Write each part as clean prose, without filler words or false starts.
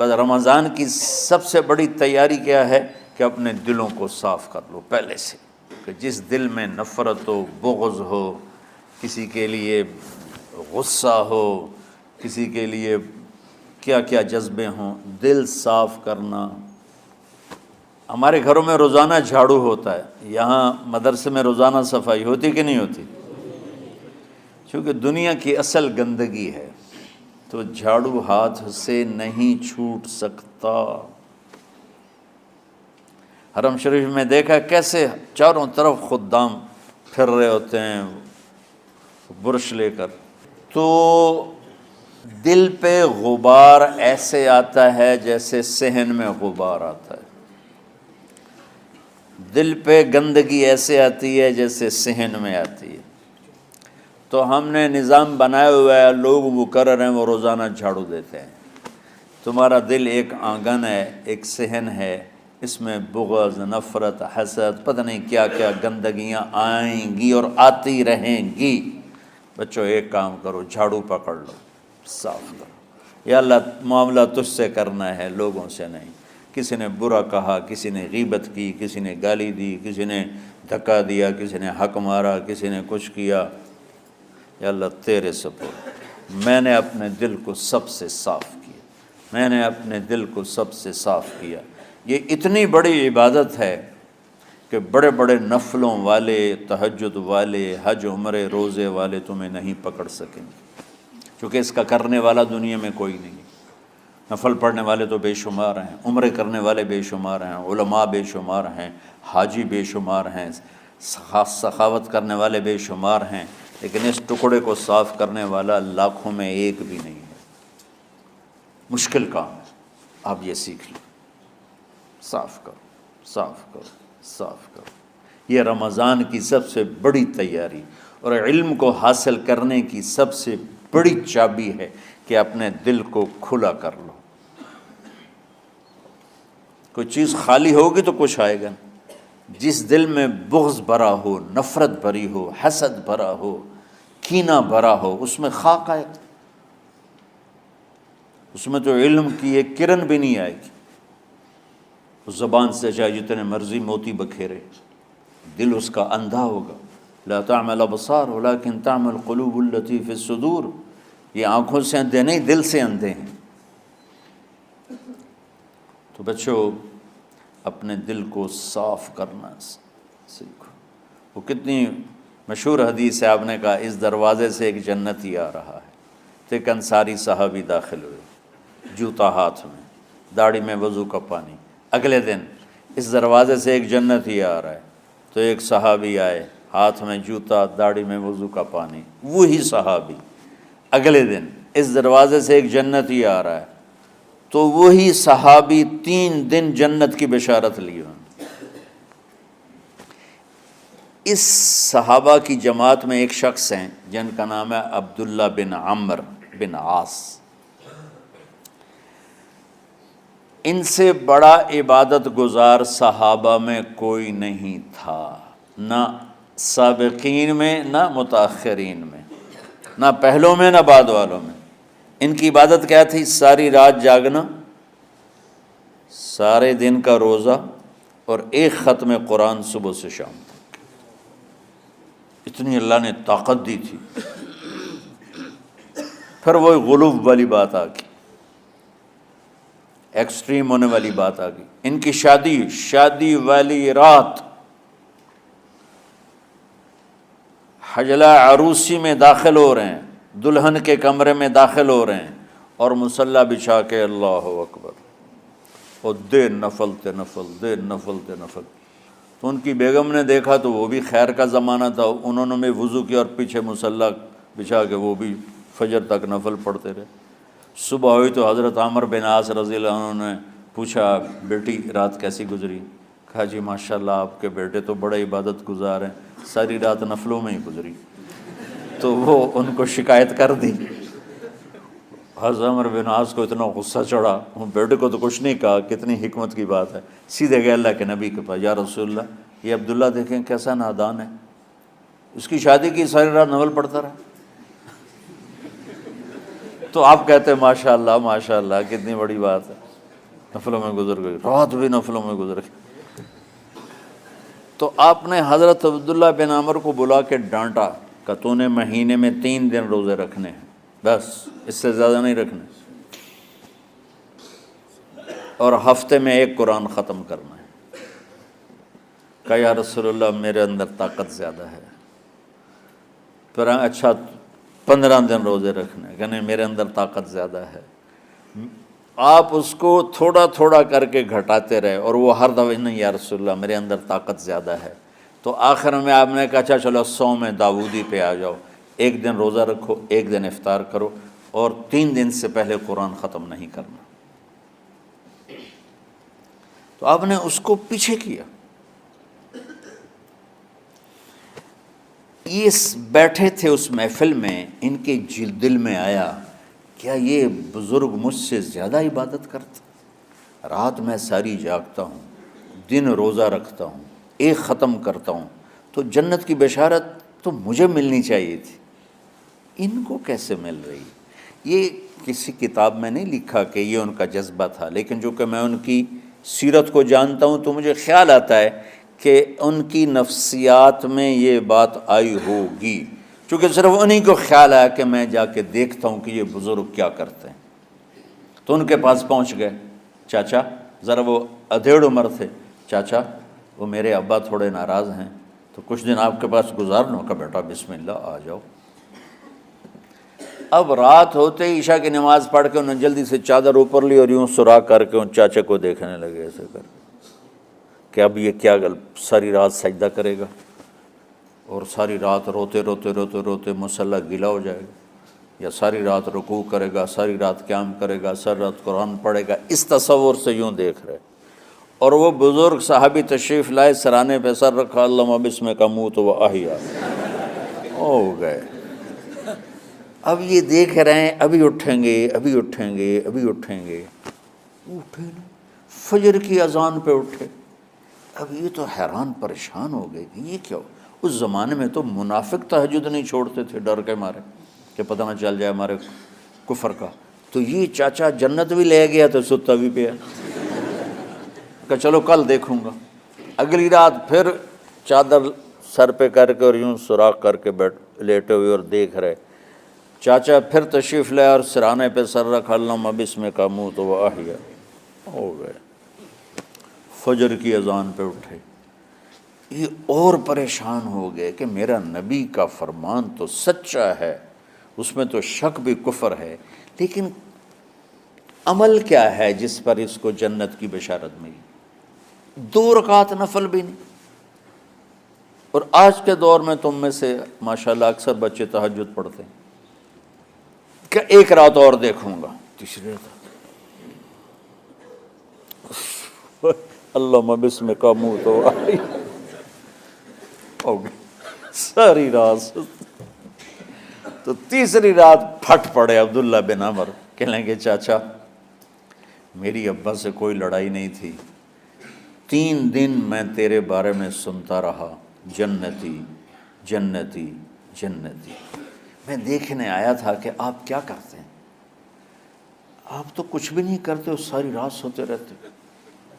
بس رمضان کی سب سے بڑی تیاری کیا ہے کہ اپنے دلوں کو صاف کر لو پہلے سے، کہ جس دل میں نفرت ہو، بغض ہو، کسی کے لیے غصہ ہو، کسی کے لیے کیا کیا جذبے ہوں، دل صاف کرنا۔ ہمارے گھروں میں روزانہ جھاڑو ہوتا ہے، یہاں مدرسے میں روزانہ صفائی ہوتی کہ نہیں ہوتی؟ کیونکہ دنیا کی اصل گندگی ہے تو جھاڑو ہاتھ سے نہیں چھوٹ سکتا۔ حرم شریف میں دیکھا کیسے چاروں طرف خدام پھر رہے ہوتے ہیں برش لے کر، تو دل پہ غبار ایسے آتا ہے جیسے صحن میں غبار آتا ہے، دل پہ گندگی ایسے آتی ہے جیسے صحن میں آتی ہے۔ تو ہم نے نظام بنایا ہوا ہے، لوگ مقرر ہیں وہ روزانہ جھاڑو دیتے ہیں۔ تمہارا دل ایک آنگن ہے، ایک صحن ہے، اس میں بغض، نفرت، حسد، پتہ نہیں کیا کیا گندگیاں آئیں گی اور آتی رہیں گی۔ بچوں ایک کام کرو، جھاڑو پکڑ لو، صاف کرو۔ یا اللہ معاملہ تجھ سے کرنا ہے، لوگوں سے نہیں۔ کسی نے برا کہا، کسی نے غیبت کی، کسی نے گالی دی، کسی نے دھکا دیا، کسی نے حق مارا، کسی نے کچھ کیا، یا اللہ تیرے سپرد میں نے اپنے دل کو سب سے صاف کیا، میں نے اپنے دل کو سب سے صاف کیا۔ یہ اتنی بڑی عبادت ہے کہ بڑے بڑے نفلوں والے، تہجد والے، حج عمرے روزے والے تمہیں نہیں پکڑ سکیں گے، کیونکہ اس کا کرنے والا دنیا میں کوئی نہیں ہے۔ نفل پڑھنے والے تو بے شمار ہیں، عمرے کرنے والے بے شمار ہیں، علماء بے شمار ہیں، حاجی بے شمار ہیں، سخاوت کرنے والے بے شمار ہیں، لیکن اس ٹکڑے کو صاف کرنے والا لاکھوں میں ایک بھی نہیں ہے۔ مشکل کام ہے، آپ یہ سیکھ لیں، صاف کرو، صاف کرو، صاف کرو۔ یہ رمضان کی سب سے بڑی تیاری اور علم کو حاصل کرنے کی سب سے بڑی چابی ہے کہ اپنے دل کو کھلا کر لو۔ کوئی چیز خالی ہوگی تو کچھ آئے گا۔ جس دل میں بغض بھرا ہو، نفرت بھری ہو، حسد بھرا ہو، کینہ بھرا ہو، اس میں خاک آئے گا، اس میں تو علم کی ایک کرن بھی نہیں آئے گی۔ اس زبان سے چاہے جتنے مرضی موتی بکھیرے، دل اس کا اندھا ہوگا۔ لا تعمل ابصار ولکن تعمل قلوب التي في الصدور۔ یہ آنکھوں سے اندھے نہیں، دل سے اندھے ہیں۔ تو بچوں اپنے دل کو صاف کرنا سیکھو۔ وہ کتنی مشہور حدیث ہے، آپ نے کہا اس دروازے سے ایک جنتی آ رہا ہے، تو ایک انصاری صحابی داخل ہوئے، جوتا ہاتھ میں، داڑھی میں وضو کا پانی۔ اگلے دن اس دروازے سے ایک جنتی آ رہا ہے، تو ایک صحابی آئے، ہاتھ میں جوتا، داڑھی میں وضو کا پانی، وہی صحابی۔ اگلے دن اس دروازے سے ایک جنتی آ رہا ہے، تو وہی صحابی 3 دن جنت کی بشارت لی انہوں نے۔ اس صحابہ کی جماعت میں ایک شخص ہیں جن کا نام ہے عبداللہ بن عمرو بن عاص۔ ان سے بڑا عبادت گزار صحابہ میں کوئی نہیں تھا، نہ سابقین میں نہ متاخرین میں، نہ پہلوں میں نہ بعد والوں میں۔ ان کی عبادت کیا تھی؟ ساری رات جاگنا، سارے دن کا روزہ، اور ایک ختم قرآن صبح سے شام تک۔ اتنی اللہ نے طاقت دی تھی۔ پھر وہی غلو والی بات آ گئی، ایکسٹریم ہونے والی بات آ گئی۔ ان کی شادی والی رات حجلہ عروسی میں داخل ہو رہے ہیں، دلہن کے کمرے میں داخل ہو رہے ہیں، اور مصلی بچھا کے اللہ اکبر، اور دیر نفل تے نفل، دیر نفل تے نفل۔ تو ان کی بیگم نے دیکھا تو وہ بھی خیر کا زمانہ تھا، انہوں نے وضو کیا اور پیچھے مصلی بچھا کے وہ بھی فجر تک نفل پڑھتے رہے۔ صبح ہوئی تو حضرت عمرو بن عاص رضی اللہ عنہ نے پوچھا، بیٹی رات کیسی گزری؟ کہا جی ماشاءاللہ آپ کے بیٹے تو بڑے عبادت گزار ہیں، ساری رات نفلوں میں ہی گزری۔ تو وہ ان کو شکایت کر دی۔ حضرت عمرو بن عاص کو اتنا غصہ چڑھا، وہ بیٹے کو تو کچھ نہیں کہا، کتنی حکمت کی بات ہے، سیدھے گئے اللہ کے نبی کے پاس، یا رسول اللہ یہ عبداللہ دیکھیں کیسا نادان ہے، اس کی شادی کی ساری رات نفل پڑھتا رہا۔ تو آپ کہتے ہیں ماشاءاللہ ماشاءاللہ کتنی بڑی بات ہے۔ نفلوں میں گزر گئی، رات بھی نفلوں میں گزر گئی۔ تو آپ نے حضرت عبداللہ بن عمر کو بلا کے ڈانٹا کہ تو نے مہینے میں 3 دن روزے رکھنے ہیں، بس اس سے زیادہ نہیں رکھنے، اور ہفتے میں 1 قرآن ختم کرنا ہے۔ کہا یا رسول اللہ میرے اندر طاقت زیادہ ہے۔ پھر اچھا 15 دن روزے رکھنے، کہ نہیں میرے اندر طاقت زیادہ ہے۔ آپ اس کو تھوڑا تھوڑا کر کے گھٹاتے رہے، اور وہ ہر دفعہ نہیں یا رسول اللہ میرے اندر طاقت زیادہ ہے۔ تو آخر میں آپ نے کہا اچھا چلو صوم داؤدی پہ آ جاؤ، 1 دن روزہ رکھو، 1 دن افطار کرو، اور 3 دن سے پہلے قرآن ختم نہیں کرنا۔ تو آپ نے اس کو پیچھے کیا۔ یہ بیٹھے تھے اس محفل میں، ان کے دل میں آیا کیا یہ بزرگ مجھ سے زیادہ عبادت کرتا؟ رات میں ساری جاگتا ہوں، دن روزہ رکھتا ہوں، 1 ختم کرتا ہوں، تو جنت کی بشارت تو مجھے ملنی چاہیے تھی، ان کو کیسے مل رہی؟ یہ کسی کتاب میں نہیں لکھا کہ یہ ان کا جذبہ تھا، لیکن جو کہ میں ان کی سیرت کو جانتا ہوں تو مجھے خیال آتا ہے کہ ان کی نفسیات میں یہ بات آئی ہوگی، چونکہ صرف انہی کو خیال آیا کہ میں جا کے دیکھتا ہوں کہ یہ بزرگ کیا کرتے ہیں۔ تو ان کے پاس پہنچ گئے، چاچا ذرا، وہ ادھیڑ عمر تھے، چاچا وہ میرے ابا تھوڑے ناراض ہیں، تو کچھ دن آپ کے پاس گزارنا کا، بیٹا بسم اللہ آ جاؤ۔ اب رات ہوتے ہی عشاء کی نماز پڑھ کے انہوں نے جلدی سے چادر اوپر لی اور یوں سراغ کر کے ان چاچے کو دیکھنے لگے ایسے کر کہ اب یہ کیا ساری رات سجدہ کرے گا، اور ساری رات روتے روتے روتے روتے مصلی گیلا ہو جائے گا، یا ساری رات رکوع کرے گا، ساری رات قیام کرے گا، ساری رات قرآن پڑھے گا، اس تصور سے یوں دیکھ رہے۔ اور وہ بزرگ صحابی تشریف لائے، سرانے پہ سر رکھا، اللہم بسمک اموت و احیا، ہو گئے۔ اب یہ دیکھ رہے ہیں ابھی اٹھیں گے، ابھی اٹھیں گے، ابھی اٹھیں گے، اٹھے نا، فجر کی اذان پہ اٹھے۔ اب یہ تو حیران پریشان ہو گئے کہ یہ کیا ہو؟ اس زمانے میں تو منافق تہجد نہیں چھوڑتے تھے ڈر کے مارے کہ پتہ نہ چل جائے ہمارے کفر کا، تو یہ چاچا جنت بھی لے گیا تو ستا بھی پیا کہ چلو کل دیکھوں گا۔ اگلی رات پھر چادر سر پہ کر کے اور یوں سوراخ کر کے لیٹے ہوئے اور دیکھ رہے۔ چاچا پھر تشریف لے اور سرانے پہ سر رکھا، اللہم بسمک اموت و احیا، ہو گئے۔ فجر کی اذان پہ اٹھے، یہ اور پریشان ہو گئے کہ میرا نبی کا فرمان تو سچا ہے، اس میں تو شک بھی کفر ہے، لیکن عمل کیا ہے جس پر اس کو جنت کی بشارت ملی؟ 2 رکعت نفل بھی نہیں۔ اور آج کے دور میں تم میں سے ماشاءاللہ اکثر بچے تہجد پڑھتے ہیں کہ 1 رات اور دیکھوں گا، تیسری رات اللہم بسمک اموت و احیا، ہو گئی ساری رات۔ تو تیسری رات پھٹ پڑے عبداللہ بن عمر، کہنے لگے چاچا میری ابا سے کوئی لڑائی نہیں تھی، 3 دن میں تیرے بارے میں سنتا رہا، جنتی جنتی جنتی، میں دیکھنے آیا تھا کہ آپ کیا کرتے ہیں، آپ تو کچھ بھی نہیں کرتے ہو، ساری رات سوتے رہتے ہو،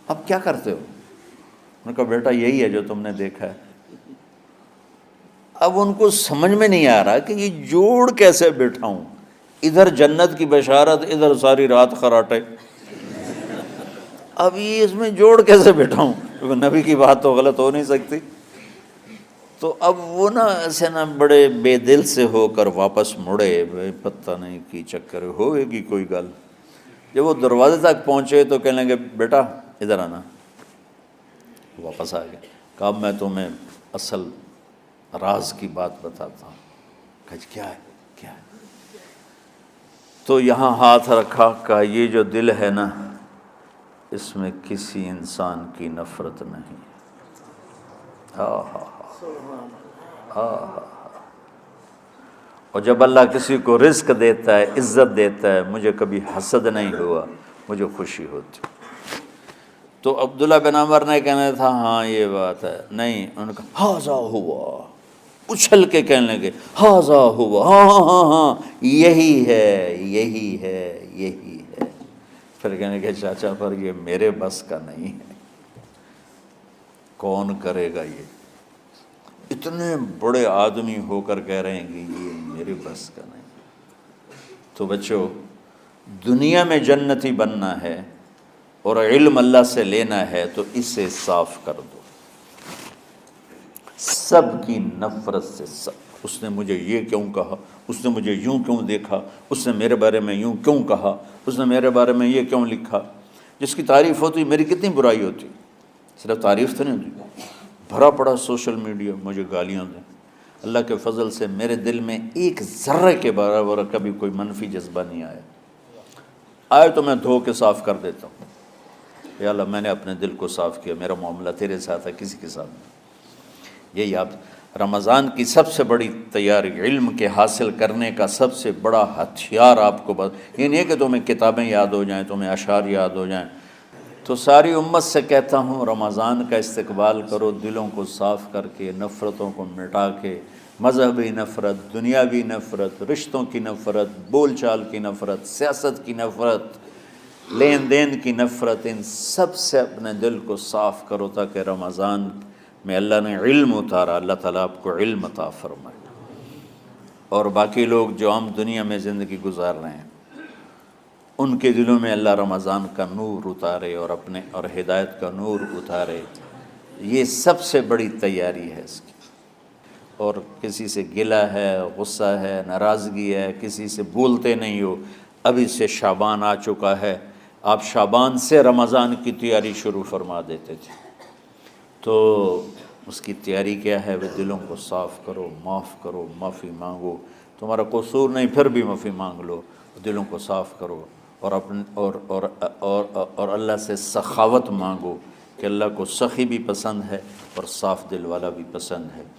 اب کیا کرتے ہو؟ میں نے کہا بیٹا یہی ہے جو تم نے دیکھا ہے۔ اب ان کو سمجھ میں نہیں آ رہا کہ یہ جوڑ کیسے بٹھاؤں، ادھر جنت کی بشارت، ادھر ساری رات خراٹے، اب یہ اس میں جوڑ کیسے بٹھاؤں، کیونکہ نبی کی بات تو غلط ہو نہیں سکتی۔ تو اب وہ نا ایسے نا بڑے بے دل سے ہو کر واپس مڑے، پتہ نہیں کی چکر ہوئے گی کوئی گل۔ جب وہ دروازے تک پہنچے تو کہنے لگے بیٹا ادھر آنا، واپس آ گئے۔ کہا میں تمہیں اصل راز کی بات بتاتا ہوں۔ کہا کیا ہے کیا ہے؟ تو یہاں ہاتھ رکھا، کہا یہ جو دل ہے نا اس میں کسی انسان کی نفرت نہیں۔ اور جب اللہ کسی کو رزق دیتا ہے، عزت دیتا ہے، مجھے کبھی حسد نہیں ہوا، مجھے خوشی ہوتی۔ تو عبداللہ بن عمر نے کہنا تھا ہاں یہ بات ہے، نہیں، انہوں نے کہا ہاذا ہوا، اچھل کے کہنے لگے ہاذا ہوا، ہاں ہاں ہاں ہاں یہی ہے یہی ہے یہی ہے۔ پھر کہنے کہ چاچا پر یہ میرے بس کا نہیں ہے، کون کرے گا یہ؟ اتنے بڑے آدمی ہو کر کہہ رہے ہیں کہ یہ میرے بس کا نہیں۔ تو بچوں، دنیا میں جنتی بننا ہے اور علم اللہ سے لینا ہے تو اسے صاف کر دو، سب کی نفرت سے۔ سب، اس نے مجھے یہ کیوں کہا، اس نے مجھے یوں کیوں دیکھا، اس نے میرے بارے میں یوں کیوں کہا، اس نے میرے بارے میں یہ کیوں لکھا۔ جس کی تعریف ہوتی میری کتنی برائی ہوتی، صرف تعریف تو نہیں ہوتی، بھرا پڑا سوشل میڈیا مجھے گالیاں دیں۔ اللہ کے فضل سے میرے دل میں ایک ذرے کے برابر کبھی کوئی منفی جذبہ نہیں آیا، آئے تو میں دھو کے صاف کر دیتا ہوں، یا اللہ میں نے اپنے دل کو صاف کیا، میرا معاملہ تیرے ساتھ ہے، کسی کے ساتھ نہیں۔ یہی آپ رمضان کی سب سے بڑی تیاری، علم کے حاصل کرنے کا سب سے بڑا ہتھیار آپ کو یہ نہیں ہے کہ تمہیں کتابیں یاد ہو جائیں، تمہیں اشعار یاد ہو جائیں۔ تو ساری امت سے کہتا ہوں رمضان کا استقبال کرو، دلوں کو صاف کر کے، نفرتوں کو مٹا کے، مذہبی نفرت، دنیاوی نفرت، رشتوں کی نفرت، بول چال کی نفرت، سیاست کی نفرت، لین دین کی نفرت، ان سب سے اپنے دل کو صاف کرو تاکہ رمضان میں اللہ نے علم اتارا، اللہ تعالیٰ آپ کو علم عطا فرمائے، اور باقی لوگ جو عام دنیا میں زندگی گزار رہے ہیں ان کے دلوں میں اللہ رمضان کا نور اتارے اور ہدایت کا نور اتارے۔ یہ سب سے بڑی تیاری ہے اس کی۔ اور کسی سے گلہ ہے، غصہ ہے، ناراضگی ہے، کسی سے بولتے نہیں ہو، ابھی سے شعبان آ چکا ہے، آپ شعبان سے رمضان کی تیاری شروع فرما دیتے تھے، تو اس کی تیاری کیا ہے؟ وہ دلوں کو صاف کرو، معاف کرو، معافی مانگو، تمہارا قصور نہیں پھر بھی معافی مانگ لو، دلوں کو صاف کرو، اور اللہ سے سخاوت مانگو کہ اللہ کو سخی بھی پسند ہے اور صاف دل والا بھی پسند ہے۔